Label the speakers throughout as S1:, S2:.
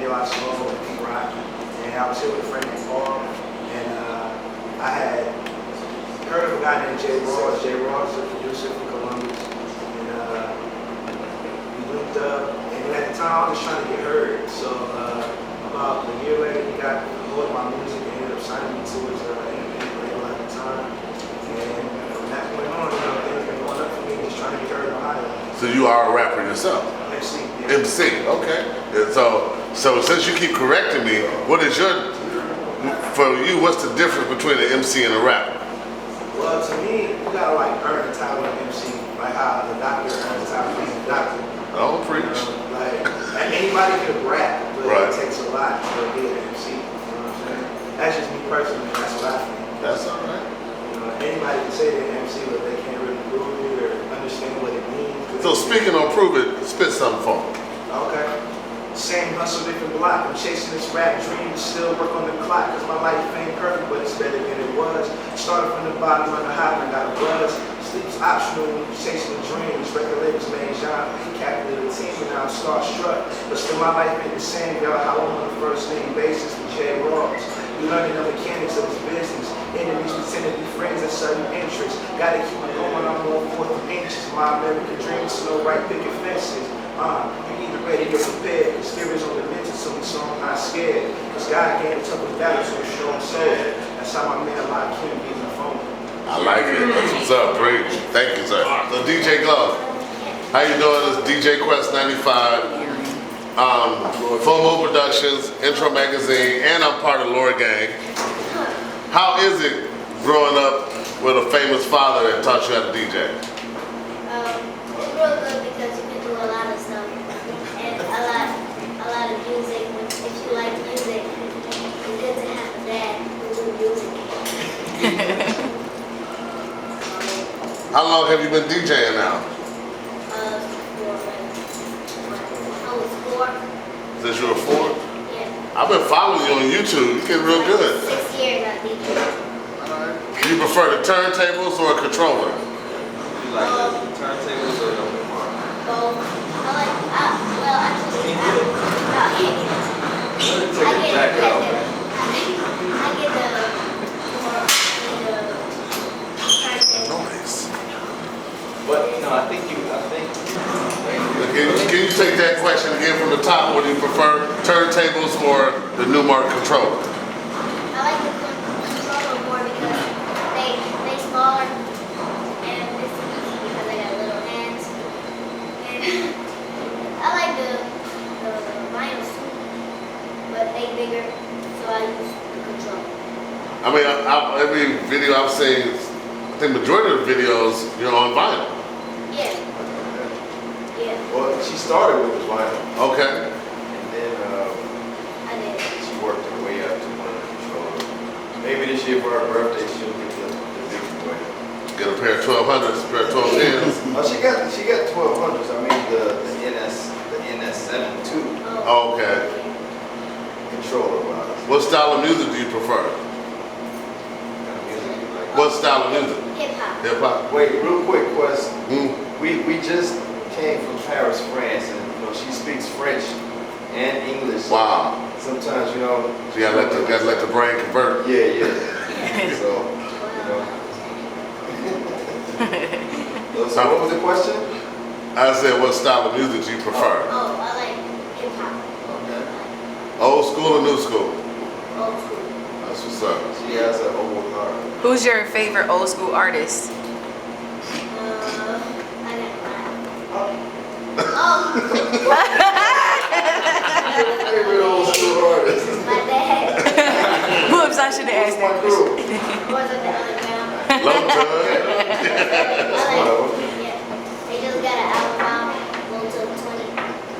S1: La Soul and Pete Rock. And I was here with a friend named Paul. And I had heard of a guy named Jay Rawls. Jay Rawls is a producer from Columbus. And we linked up. And at the time, I was trying to get heard. So about a year later, he got a hold of my music and ended up signing me to his independent label at the time. And from that point on, you know, things been going up for me, just trying to get heard in Ohio.
S2: So you are a rapper yourself?
S1: MC. Yeah.
S2: MC, okay. And so since you keep correcting me, what is for you, what's the difference between an MC and a rapper?
S1: Well, to me, you gotta like earn the title of MC, like how the doctor earns the title of being a doctor.
S2: Oh, preach.
S1: Like anybody can rap, but
S2: right.
S1: It takes a lot to be an MC. You know what I'm saying? That's just me personally. That's what I think.
S2: That's all right.
S1: You know, anybody can say they're an MC, but they can't really prove it or understand what it means.
S2: So speaking on prove it, spit something for me.
S1: Okay. Same hustle, different block. I'm chasing this rap dream, still work on the clock. Cause my life ain't perfect, but it's better than it was. Started from the bottom, on the high, and got a buzz. Sleep's optional when you're chasing the dreams. Record labels made John, he captained the team, and now I'm starstruck. But still my life ain't the same, y'all. How I'm on a first name basis with Jay Rawls. You learning the mechanics of this business. Enemies pretend to be friends at certain interests. Gotta keep it going, I'm on 4th inches. My American dream is no right picket fences. You either ready or prepared. Cause fear is on the mental, so I'm not scared. Cause God gave us up with battle, so show and soul. That's how my man Lock King beat my phone.
S2: I like it. That's what's up, preach. Thank you, sir. So DJ Glove, how you doing? This DJ Quest 95, FOMO Productions, Intro Magazine, and I'm part of Lord Gang. How is it growing up with a famous father that taught you how to DJ?
S3: It's real good because you can do a lot of stuff and a lot of music. If you like music, it's good to have a dad who do music.
S2: How long have you been DJing now?
S3: I was 4.
S2: Since you were 4?
S3: Yeah.
S2: I've been following you on YouTube. You get real good.
S3: 6 years I DJ.
S2: Do you prefer the turntables or a controller?
S4: You like the turntables or the mark?
S3: Both. Actually, I get the
S2: Nice.
S4: But you know, I think.
S2: Can you take that question again from the top? What do you prefer, turntables or the Numark controller?
S3: I like the controller more because they smaller and it's easy because I got little hands. And I like the vinyl too, but they bigger, so I use the controller.
S2: I mean, every video I've seen, I think majority of the videos, you're on vinyl.
S3: Yeah. Yeah.
S4: Well, she started with the vinyl,
S2: Okay.
S4: and then
S3: I did.
S4: she worked her way up to one of the controllers. Maybe this year for her birthday, she'll get the big boy.
S2: Get a pair of 1200s, a pair of 1210s.
S4: Oh, she got 1200s. I mean the NS7 too.
S2: Oh, okay.
S4: Controller wise.
S2: What style of music do you prefer?
S4: Kind of music you like.
S2: What style of music?
S3: Hip hop.
S2: Hip hop.
S4: Wait, real quick question.
S2: Mm.
S4: We just came from Paris, France, and you know she speaks French and English.
S2: Wow.
S4: Sometimes you know.
S2: So you gotta let the brain convert.
S4: Yeah. So so what was the question?
S2: I said, what style of music do you prefer?
S3: Oh, I like hip hop.
S4: Okay.
S2: Old school or new school?
S3: Old school.
S2: That's what's up.
S4: She has an old heart.
S5: Who's your favorite old school artist?
S3: I got
S4: Favorite old school artist?
S3: my dad.
S5: Whoops, I should have asked that question.
S3: Was it the underground?
S2: Low Tide.
S3: Yeah. They just got an album out, Low Tide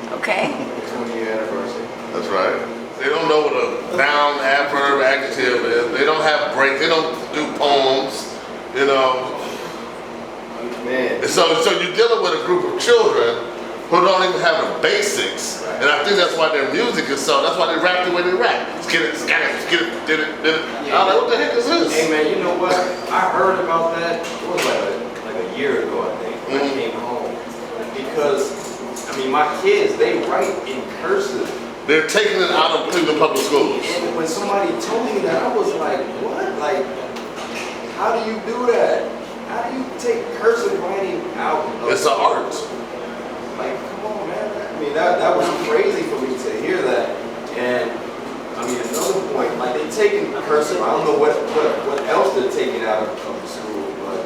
S3: 20.
S5: Okay.
S4: 20-year anniversary.
S2: That's right. They don't know what a noun, adverb, adjective is. They don't have breaks. They don't do poems. You know.
S4: Man.
S2: So you're dealing with a group of children who don't even have the basics. And I think that's why their music is so, that's why they rap the way they rap. Get it, did it. I'm like, what the heck is this?
S4: Hey man, you know what? I heard about that. It was like a year ago, I think, when I came home. Because I mean, my kids, they write in cursive.
S2: They're taking it out of Cleveland Public Schools.
S4: And when somebody told me that, I was like, what? Like, how do you do that? How do you take cursive writing out of
S2: It's an art.
S4: Like, come on, man. I mean, that was crazy for me to hear that. And I mean, another point, like they taking cursive. I don't know what else they're taking out of the school, but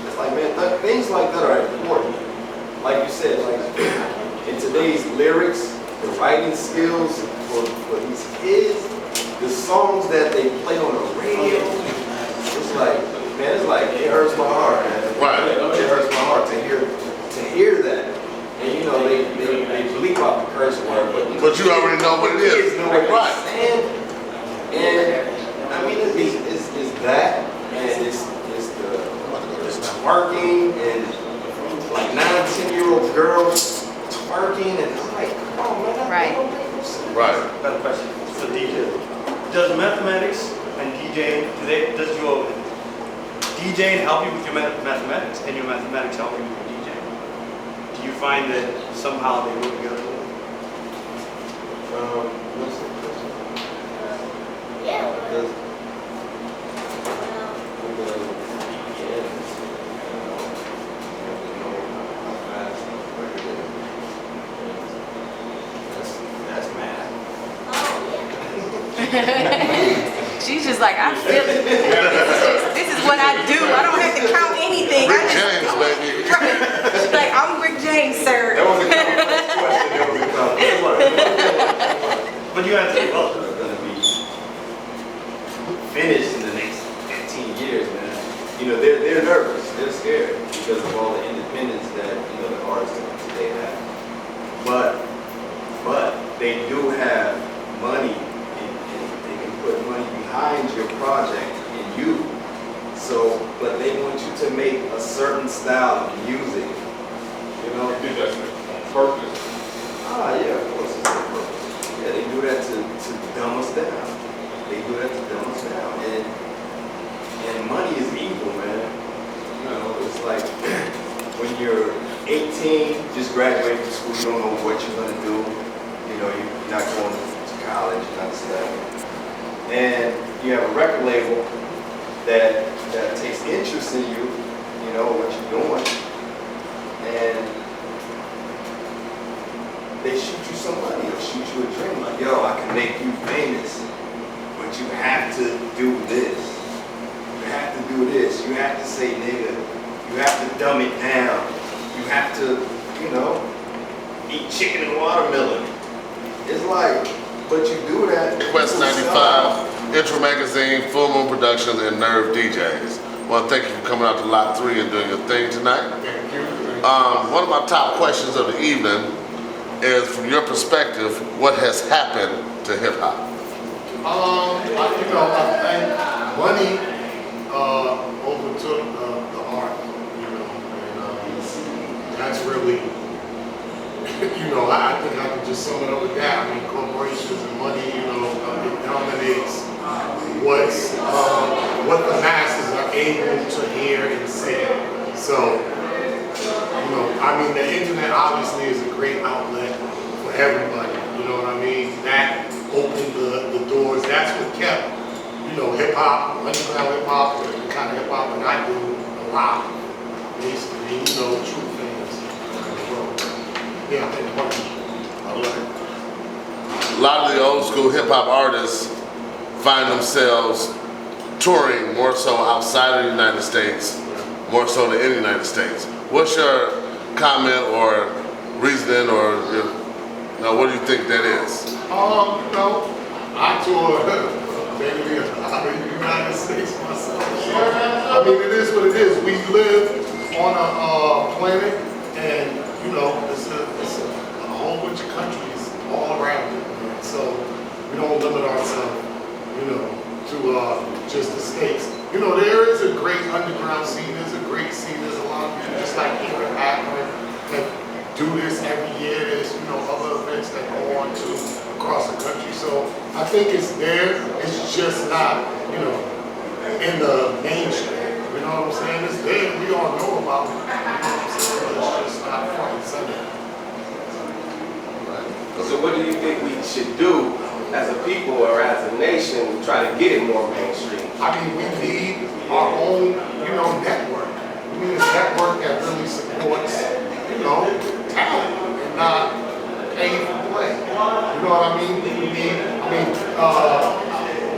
S4: it's like, man, things like that are important. Like you said, like in today's lyrics, the writing skills for these kids, the songs that they play on the radio, it's like, man, it's like it hurts my heart, man.
S2: Right.
S4: It hurts my heart to hear that. And you know, they bleep out the curse word,
S2: But you already know what it is.
S4: kids know what
S2: Right.
S4: they're saying. And I mean, it's that, and it's the twerking, and like 9-10-year-old girls twerking, and I'm like, come on, man,
S5: Right.
S4: that don't make no sense.
S2: Right.
S6: Got a question for DJ. Does mathematics and DJing, does your DJing help you with your mathematics, and your mathematics help you with your DJing? Do you find that somehow they work together?
S4: What's the question?
S3: Yeah,
S4: Does- That's math.
S3: oh yeah.
S5: She's just like, I feel it. This is what I do. I don't have to count anything. I
S2: Rick
S5: just
S2: James, baby.
S5: She's like, I'm Rick James, sir.
S4: That was a complex question. That was a complex
S6: But you have to develop it.
S4: are going to be finished in the next 15 years, man. You know, they're nervous, they're scared because of all the independence that, you know, the artists today have. But they do have money, and they can put money behind your project and you. So, but they want you to make a certain style of music, you know?
S2: I think that's on purpose.
S4: Ah, yeah, of course. It's on purpose. Yeah, they do that to dumb us down. They do that to dumb us down. And money is evil, man. You know, it's like when you're 18, just graduated from school, you don't know what you're gonna do. You know, you're not going to college, you're not studying. And you have a record label that takes interest in you, you know, what you're doing. And they shoot you some money or shoot you a dream like, yo, I can make you famous, but you have to do this. You have to do this. You have to say nigga. You have to dumb it down. You have to, you know, eat chicken and watermelon. It's like, but you do that.
S2: Quest 95, Intro Magazine, Full Moon Productions, and Nerve DJs. Well, thank you for coming out to Lot 3 and doing your thing tonight.
S7: Thank you.
S2: One of my top questions of the evening is, from your perspective, what has happened to hip hop?
S7: I think money overtook the art, and that's really, I think I can just sum it up with that. I mean, corporations and money, it dominates what the masses are able to hear and see. So, the internet obviously is a great outlet for everybody. You know what I mean? That opened the doors. That's what kept, hip hop, underground hip hop, the kind of hip hop that I do, alive. Basically, true fans. Yeah, I think money.
S2: A lot of the old school hip hop artists find themselves touring more so outside of the United States, more so than in the United States. What's your comment or reasoning, or what do you think that is?
S7: I tour mainly out of the United States myself. So, I mean, it is what it is. We live on a planet, and it's a whole bunch of countries all around it. Man. So we don't limit ourselves, to just the States. There is a great underground scene. There's a great scene. There's a lot of people just like here in Akron that do this every year. There's other events that go on too across the country. So I think it's there. It's just not in the mainstream. You know what I'm saying? It's there. We all know about it. You know what I'm saying? But it's just not front and center.
S4: So what do you think we should do as a people or as a nation to try to get it more mainstream?
S7: I mean, we need our own, network. We need a network that really supports, talent and not pay for play. You know what I mean? We need,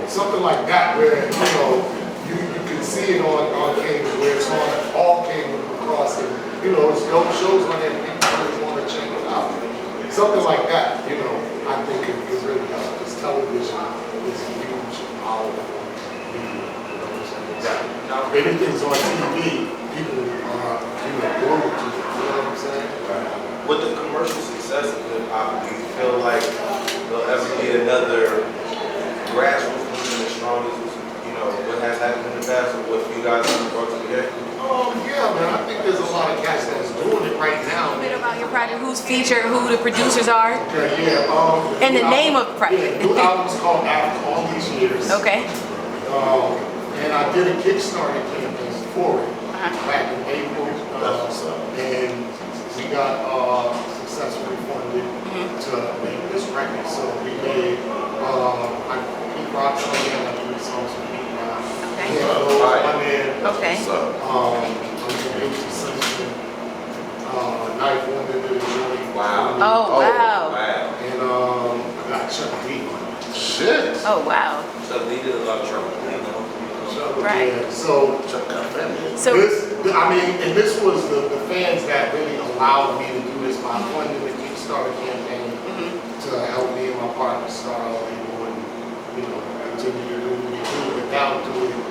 S7: something like that where, you can see it on cable, where it's on all cable across it. It's dope shows on there, people really want to check it out. Something like that, I think it really helps, because television is a huge, powerful medium. Now, if anything's on TV, people are, glued to it, you know what I'm saying?
S4: With the commercial success of hip hop, do you feel like there'll ever be another grassroots movement as strong as what has happened in the past, or what you guys have brought to the game?
S7: Oh, yeah, man, I think there's a lot of cats that's doing it right now.
S5: A bit about your project, who's featured, who the producers are,
S7: Okay, yeah.
S5: and the name of the project.
S7: Yeah, new album's called After All These Years.
S5: Okay.
S7: And I did a Kickstarter campaign for it back in April. And we got successfully funded to make this record. So we made, Pete Rock on there, I did songs with Pete Rock.
S5: Okay.
S7: On there.
S5: Okay.
S7: Knife Woman did a joint.
S4: Wow.
S5: Oh, wow.
S4: Wow.
S7: And I got Chuck D on it.
S2: Shit.
S5: Oh, wow.
S4: So they did a lot of trouble.
S5: Right.
S7: Yeah, so
S2: Chuck got family.
S5: So,
S7: and this was the fans that really allowed me to do this by funding the Kickstarter campaign to help me and my partner start our label and, continue to do what we do without doing it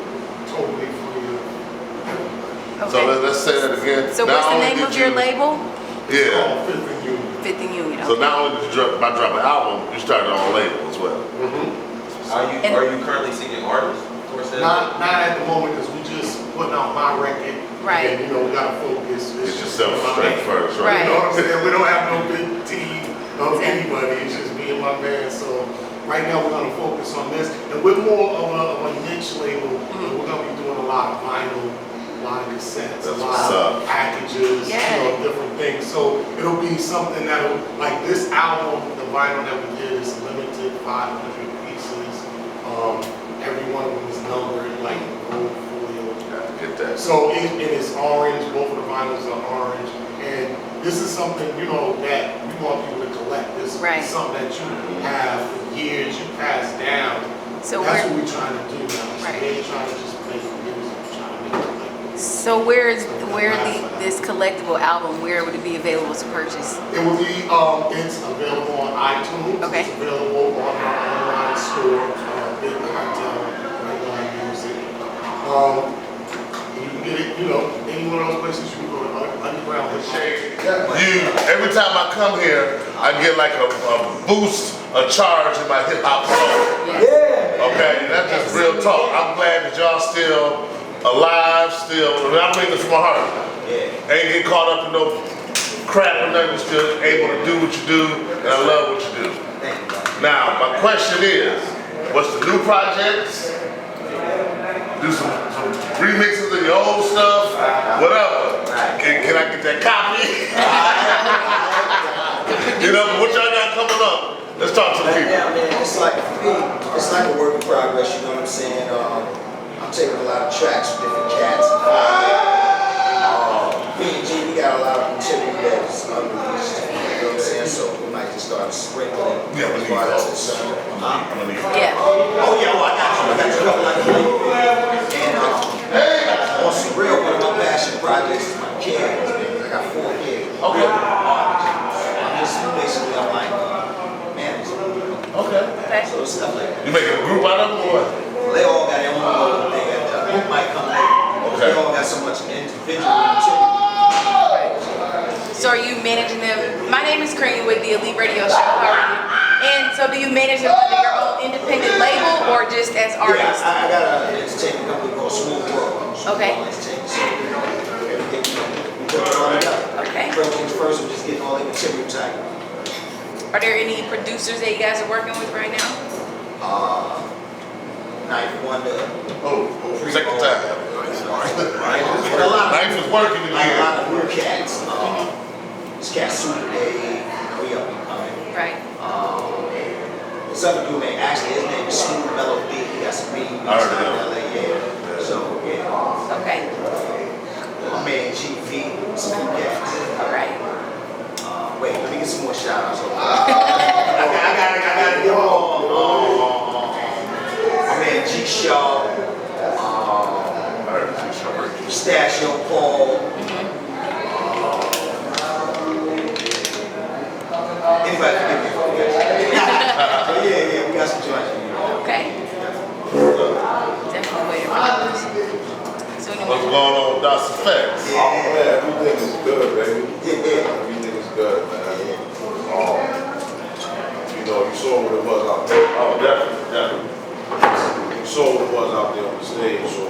S7: totally free of
S2: So
S5: okay.
S2: let's say that again.
S5: So
S2: Not
S5: what's the
S2: only
S5: name
S2: did
S5: of your
S2: you-
S5: label?
S2: Yeah.
S7: called Fifth and Union.
S5: Fifth and Union.
S2: So
S5: Okay.
S2: not only did you drop an album, you started your own label as well.
S5: And-
S4: Are you currently seeking artists?
S7: Not at the moment, because we just putting out my record.
S5: Right.
S7: And, we gotta focus.
S2: Get
S7: It's just
S2: yourself
S7: my
S2: straight
S7: man.
S2: first,
S5: Right.
S2: right?
S7: You know what I'm saying? We don't have no big team of
S5: Exactly.
S7: anybody. It's just me and my man. So right now we're gonna focus on this, and we're more of a niche label. We're gonna be doing a lot of vinyl, a lot of cassettes,
S2: That's
S7: a lot
S2: what's
S7: of
S2: up.
S7: packages,
S5: Yeah.
S7: different things. So it'll be something that'll, like this album, the vinyl that we did is limited, 500 pieces. Every one of them is numbered, like gold foil.
S2: Get that.
S7: So it is orange, both of the vinyls are orange, and this is something, that we want people to collect. This
S5: Right.
S7: is something that you have for years, you pass down.
S5: So
S7: That's
S5: where,
S7: what we're trying to do now. So
S5: Right.
S7: we ain't trying to just make music, we're trying to make it like this.
S5: so this collectible album, where would it be available to purchase?
S7: It will be, it's available on iTunes.
S5: Okay.
S7: It's available on our online store, Big Cartel, Regular Music. You can get it, any one of those places you can go to Underground Hip Hop.
S2: Every time I come here, I get like a boost, a charge in my hip hop soul. Okay, that's just real talk. I'm glad that y'all still alive, and I mean this from my heart. Ain't getting caught up in no crap or nothing, still able to do what you do, and I love what you do. Now, my question is, what's the new projects? Do some remixes of your old stuff, whatever. Can I get that copy? What y'all got coming up? Let's talk to the people.
S8: Yeah, man, it's like, for me, it's like a work in progress, you know what I'm saying? I'm taking a lot of tracks from different cats. Me and G, we got a lot of material that's unreleased, you know what I'm saying? So we might just start sprinkling
S2: Yeah,
S8: as far as concerned.
S5: Yeah.
S8: Oh, yeah, I got you a couple I can play with. And on some real, one of my passion projects is my kids, man. I got 4 kids.
S2: Okay.
S8: I'm just basically, I'm like, manager.
S2: Okay.
S5: Okay.
S8: So it's stuff like that.
S2: You making a group out of them or what?
S8: They all got their own role. They got the group might come later.
S2: Okay.
S8: They all got so much individual material.
S5: So are you managing them? My name is Cream with the Elite Radio Show. How are you? And so do you manage them under your own independent label or just as artists?
S8: Yeah, I got an entertainment company called Smooth World.
S5: Okay.
S8: Entertainment. So, everything, we put it all together.
S5: Okay.
S8: First things first, we're just getting all the material tight.
S5: Are there any producers that you guys are working with right now?
S8: Knife Wonder.
S2: Second time.
S8: Right? But a lot of,
S2: Knife is working
S8: like a
S2: again.
S8: lot of new cats. This cat Super Dave, we up and coming.
S5: Right.
S8: This other dude, man, actually his name is Smooth Mellow D. He got some big beats
S2: I heard
S8: out
S2: of
S8: in LA, yeah. So, yeah.
S5: Okay.
S8: My man GV, some new cats.
S5: All right.
S8: Wait, let me get some more shout outs. I gotta give my man G Shaw, Pistachio Paul. Anybody forgive me for that? But yeah, we got some joints.
S5: Okay. Definitely waiting for those. So
S2: What's
S5: anyway,
S2: going on with DOS Effects?
S9: Oh man, everything is good, baby.
S8: Yeah.
S9: Everything is good, man. You know, you saw what it was out there.
S2: Oh, definitely.
S9: You saw what it was out there on the stage. So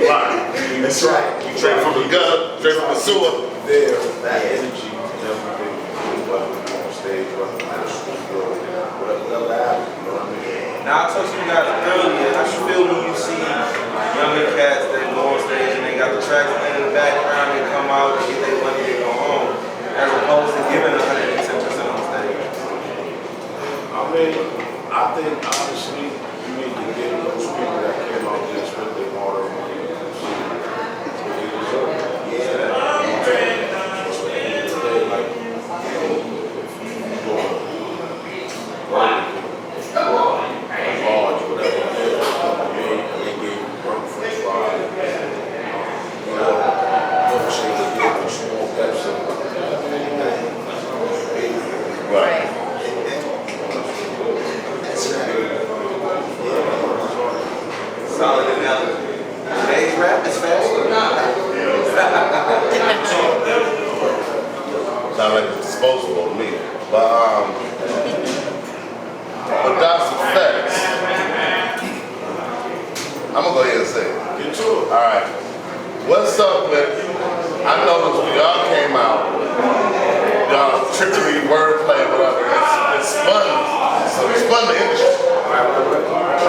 S2: Right.
S8: That's right.
S2: Straight from the gutter, straight from the sewer.
S9: there, that energy and everything, whether it's on stage, whether it's in the studio, whatever happens, you know what I mean?
S4: Now, I told you guys earlier, how you feel when you see younger cats that go on stage and they got the tracks playing in the background, they come out, they get their money, they go home, as opposed to giving 110% on stage?
S9: I mean, I think honestly, you need to give those people that came out there and spent their hard earned money what they deserve. Yeah. So at the end of the day, like, you know, if you go large, whatever it is, and they gave you work for Friday, you know, milkshake, they gave you small Pepsi.
S2: Right.
S4: Solid analogy. Today's rap is faster.
S2: Sound like it's disposable to me. But DOS Effects. I'm gonna go ahead and say it.
S9: Get to it.
S2: Alright. What's up with, I noticed when y'all came out, y'all trickery, wordplay, whatever, it spun the industry.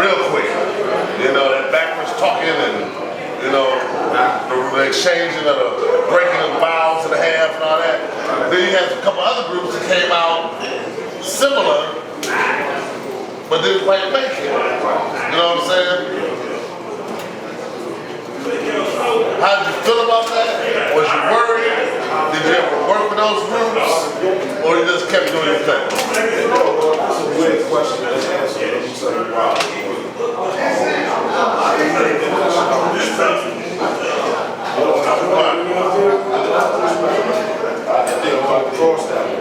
S2: Real quick. You know, that backwards talking and, you know, the exchanging of the breaking of the vowels in the half and all that. Then you had a couple other groups that came out similar, but didn't quite make it. You know what I'm saying? How did you feel about that? Was you worried? Did you ever work with those groups? Or you just kept doing your thing?
S9: That's a weird question to answer. Let me tell you why.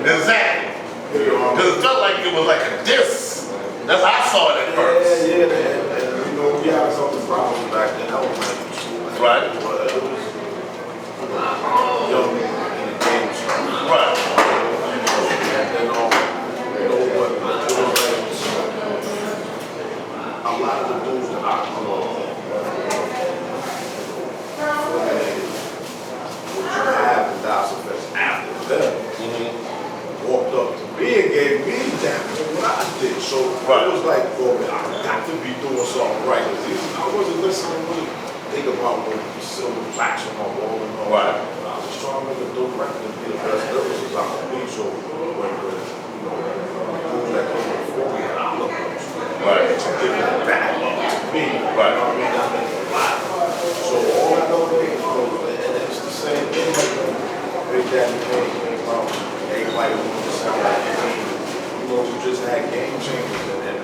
S2: Exactly. Because it felt like it was like a diss. That's how I saw it at first.
S9: Yeah, and you know, we had some problems back then. I was like,
S2: Right.
S9: but it was young in the game.
S2: Right.
S9: And then, you know what, it was like, a lot of the dudes that I what you have in DOS Effects after them walked up to me and gave me that for what I did. So
S2: Right.
S9: it was like, oh man, I got to be doing something right. I wasn't listening really think about the silver plaques on my wall and all
S2: Right.
S9: that. I was trying to make a dope record and be the best lyrics I could be. So when you know, dudes that came before me and I looked up to,
S2: Right.
S9: to give it back to me.
S2: Right.
S9: You know what I mean? That meant a lot. So all I know is, you know, and it's the same thing. Big Daddy Kane came out. Everybody wanted to sound like him. You know, we just had game changers and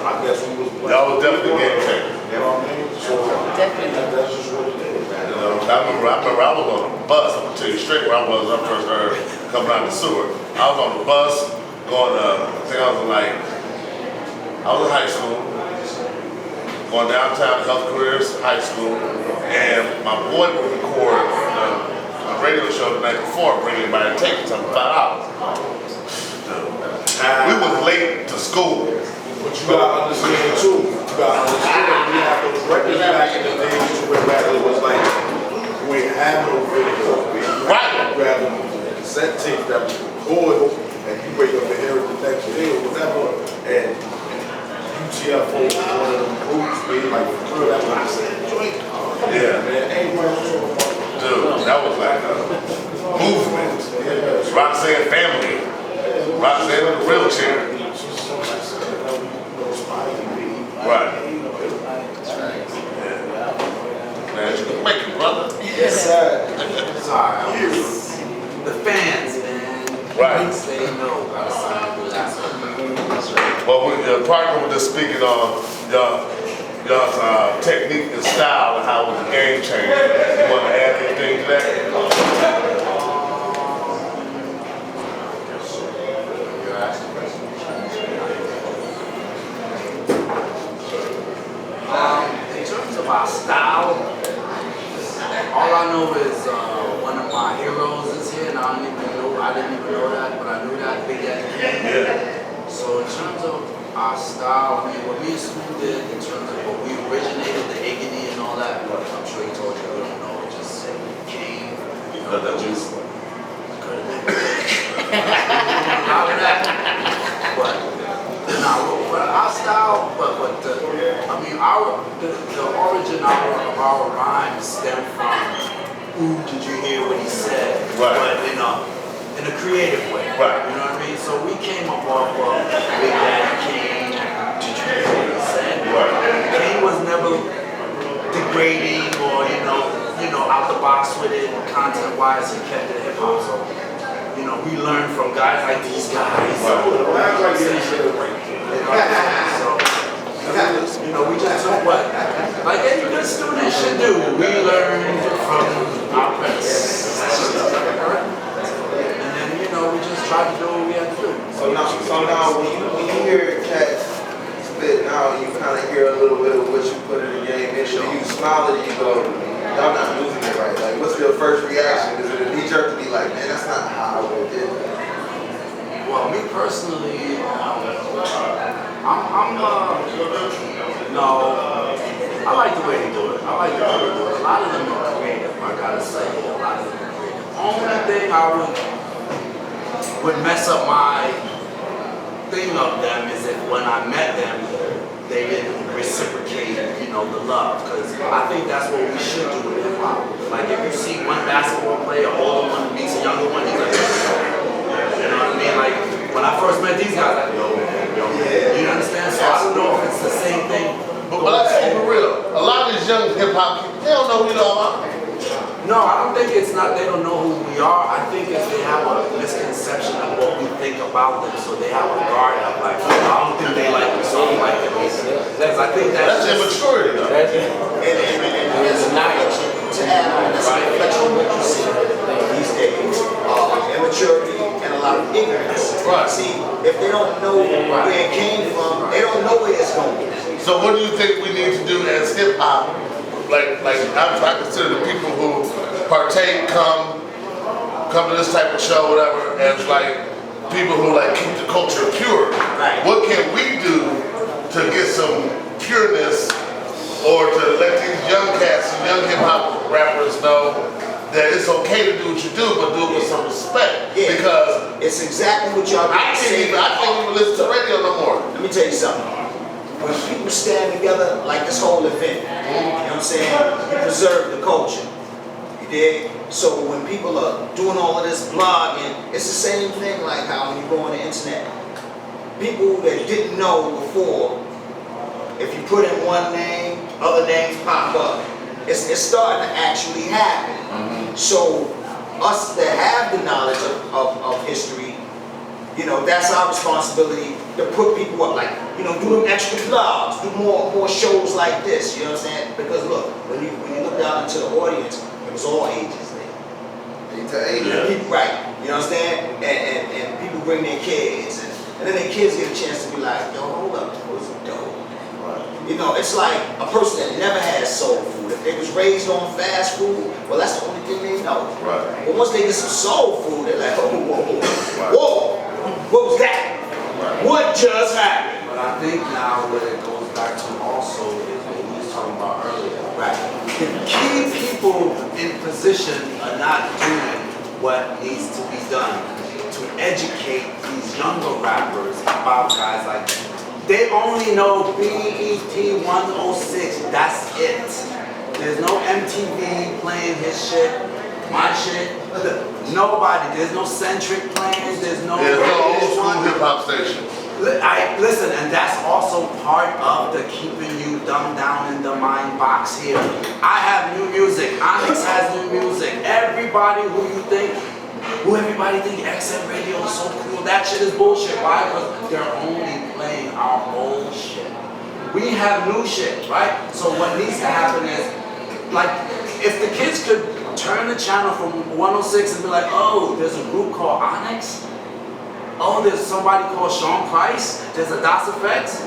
S9: I guess we was blessed.
S2: Y'all was definitely game changers.
S9: You know what I mean? So
S5: Definitely.
S9: that's just what it is, man.
S2: You know, I remember I was on a bus. I'm gonna tell you straight where I was when I first heard coming out of the sewer. I was on the bus going to, I think I was in high school, going downtown to Health Careers High School, and my boy would record a radio show the night before, bringing by a tape, something $5. We was late to school.
S9: But you gotta understand too, we had those records back in the days where it was like, we ain't have no video.
S2: Right.
S9: You grab a cassette tape that was recorded, and you wake up and hear it the next day or whatever, and UTFO was one of them groups, being like, that was I said, joint.
S2: Yeah.
S9: Man, anybody was talking about
S2: Dude, that was like a movement. Roxanne family. Roxanne in the wheelchair.
S8: Yes, sir.
S10: Sorry, the fans, man.
S2: Right.
S10: They know about something to do last week.
S2: Well, we partner with this speaking on y'all's technique and style and how it was a game changer. You want to add anything to that?
S10: In terms of our style, all I know is one of my heroes is here, and I didn't even know that, but I knew that Big Daddy Kane.
S2: Yeah.
S10: So in terms of our style, I mean, what me and Snoop did in terms of what we originated, the Iggy and all that, I'm sure he told you, I don't know, it just came, you know, that just could have been a lot of that. But our style, but I mean, the origin of our rhymes stem from, ooh, did you hear what he said?
S2: Right.
S10: But in a creative way.
S2: Right.
S10: You know what I mean? So we came up off of Big Daddy Kane, did you hear what he said?
S2: Right.
S10: Kane was never degrading or, you know, out the box with it, content-wise, he kept it hip-hop. So, you know, we learned from guys like these guys. You know, we just took what, like any good student should do, we learned from our predecessors. And then, you know, we just tried to do what we had to do.
S4: So now when you hear cats spit now, you kind of hear a little bit of what you put in the game. And you smile and you go, y'all not losing it right. Like, what's your first reaction? Is it a knee-jerk to be like, man, that's not how I would have did that?
S10: Well, me personally, I like the way they do it. I like the way they do it. A lot of them are creative, I gotta say. A lot of them are creative. Only thing I would mess up my thing of them is if when I met them, they didn't reciprocate, you know, the love. Because I think that's what we should do with hip hop. Like if you see one basketball player, older one meets a younger one, he's like, you know what I mean? Like when I first met these guys, like, yo, you understand? So I don't know if it's the same thing.
S2: But let's keep it real. A lot of these young hip hop people, they don't know who you are.
S10: No, I don't think it's not they don't know who we are. I think it's they have a misconception of what we think about them, so they have a guard up like, I don't think they like me, so I don't like them. Because I think
S2: That's immaturity though.
S8: And it's not to add on, that's a reflection of what you see these days. Immaturity and a lot of ignorance.
S2: Right.
S8: See, if they don't know where it came from, they don't know where it's going.
S2: So what do you think we need to do as hip hop? Like I consider the people who partake, come to this type of show, whatever, as like people who like keep the culture pure.
S8: Right.
S2: What can we do to get some pureness, or to let these young cats and young hip hop rappers know that it's okay to do what you do, but do it with some respect?
S8: Yeah.
S2: Because
S8: it's exactly what y'all
S2: I can't even listen to radio no more.
S8: Let me tell you something. When people stand together like this whole event, you know what I'm saying? You preserve the culture. You dig? So when people are doing all of this blogging, it's the same thing like how when you go on the internet. People that didn't know before, if you put in one name, other names pop up. It's starting to actually happen. So us that have the knowledge of history, you know, that's our responsibility to put people up, like, you know, do them extra blogs, do more shows like this, you know what I'm saying? Because look, when you look down into the audience, it was all ages there. People, right, you know what I'm saying? And people bring their kids, and then their kids get a chance to be like, yo, hold up, that was dope. You know, it's like a person that never had soul food. If they was raised on fast food, well, that's the only thing they know.
S2: Right.
S8: But once they get some soul food, they're like, oh, whoa, what was that? What just happened?
S10: But I think now what it goes back to also is what we was talking about earlier.
S8: Right.
S10: Key people in position are not doing what needs to be done to educate these younger rappers about guys like that. They only know BET 106, that's it. There's no MTV playing his shit, my shit. Nobody, there's no Centric playing, there's no
S2: old school hip hop station.
S10: Listen, and that's also part of the keeping you dumbed down in the mind box here. I have new music. Onyx has new music. Everybody who everybody think XM radio is so cool. That shit is bullshit. Why? Because they're only playing our old shit. We have new shit, right? So what needs to happen is, like, if the kids could turn the channel from 106 and be like, oh, there's a group called Onyx. Oh, there's somebody called Sean Price. There's a DOS Effects.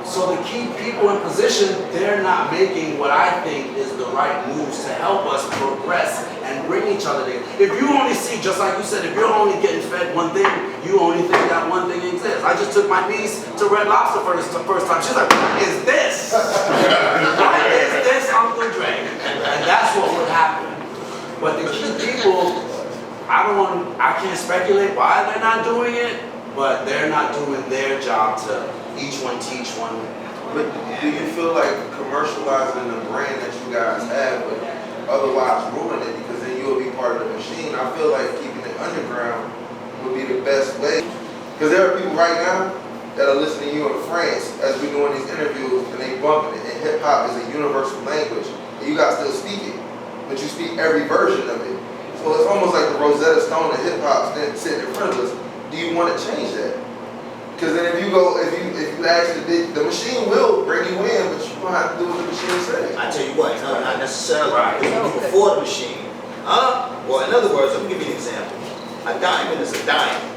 S10: So to keep people in position, they're not making what I think is the right moves to help us progress and bring each other there. If you only see, just like you said, if you're only getting fed one thing, you only think that one thing exists. I just took my niece to Red Lobster for the first time. She's like, what is this? What is this, Uncle Dre? And that's what would happen. But to keep people, I can't speculate why they're not doing it, but they're not doing their job to each one teach one.
S4: But do you feel like commercializing the brand that you guys have would otherwise ruin it, because then you'll be part of the machine? I feel like keeping it underground would be the best way. Because there are people right now that are listening to you in France as we're doing these interviews, and they bumping it. And hip hop is a universal language, and you guys still speak it, but you speak every version of it. So it's almost like the Rosetta Stone of hip hop sitting in front of us. Do you want to change that? Because then if you actually the machine will bring you in, but you don't have to do what the machine says.
S8: I tell you what, no, not necessarily.
S10: Right.
S8: Before the machine. Well, in other words, let me give you an example. A diamond is a diamond.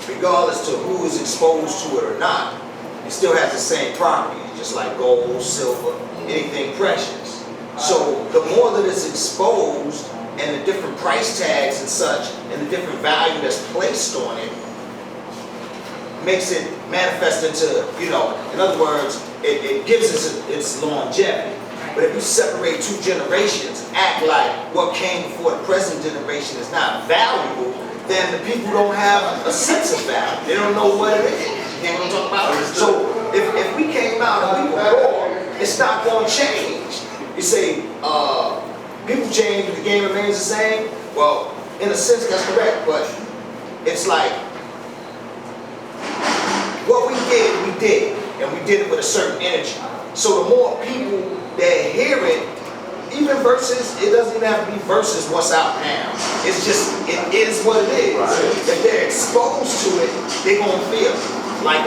S8: Regardless to who is exposed to it or not, it still has the same properties, just like gold, silver, anything precious. So the more that it's exposed, and the different price tags and such, and the different value that's placed on it, makes it manifest into, in other words, it gives us its longevity. But if you separate two generations, act like what came before the present generation is not valuable, then the people don't have a sense of value. They don't know what it is. You know what I'm talking about? So if we came out and we were raw, it's not going to change. You say, people change, but the game remains the same. Well, in a sense, that's correct, but it's like, what we did, and we did it with a certain energy. So the more people that hear it, even versus, it doesn't even have to be versus what's out now. It's just, it is what it is. Right. If they're exposed to it, they're gonna feel it. Like